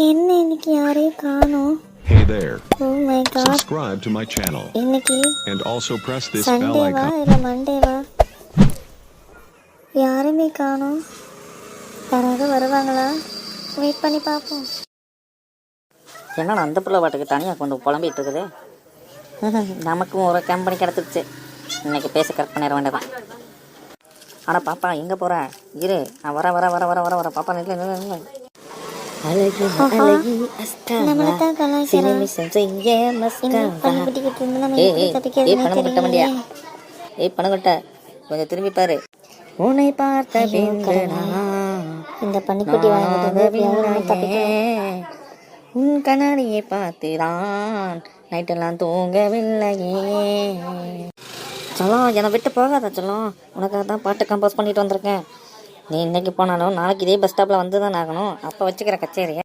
என்ன இன்னைக்கு யாரையும் காணோம்? Hey there. Oh my god. Subscribe to my channel. இன்னைக்கு And also press this bell சண்டேவா icon. இல்லை மண்டேவா? யாருமே காணோம். யாராவது வருவாங்களா? வெயிட் பண்ணி பார்ப்போம். என்னடா அந்த பிள்ளை பாட்டுக்கு தனியாக கொண்டு புலம்பிகிட்டு இருக்குது. நமக்கும் ஒரு கம்பெனி கிடச்சிருச்சு. இன்னைக்கு பேச கரெக்ட் பண்ணிட வேண்டியதான். ஆனால் பாப்பா எங்கே போகிற? இரு, நான் வர வர வர வர வர வர பாப்பா நில்ல நில்ல நில்ல. அழகு அழகி நம்மளதான் கலாய்க்கிறான். பண்ணிக்கிட்டு இருந்து நம்ம எப்படி தப்பிக்கிறதுன்னு தெரியலையே. ஏய் பணங்கட்ட, கொஞ்சம் திரும்பி பாரு. உன்னை பார்த்த இந்த பன்னிக்குட்டி வாங்கிட்டு உன் கண்ணாடியை பார்த்துதான் நைட்டெல்லாம் தூங்கவில்லையே. சொல்லும் என்னை விட்டு போகாத சொல்லும். உனக்காக தான் பாட்டு கம்போஸ் பண்ணிட்டு வந்திருக்கேன். நீ இன்னைக்கு போனாலும் நாளைக்கு இதே பஸ் ஸ்டாப்பில் வந்து தான் ஆகணும். அப்போ வச்சுக்கிற கச்சேரியை.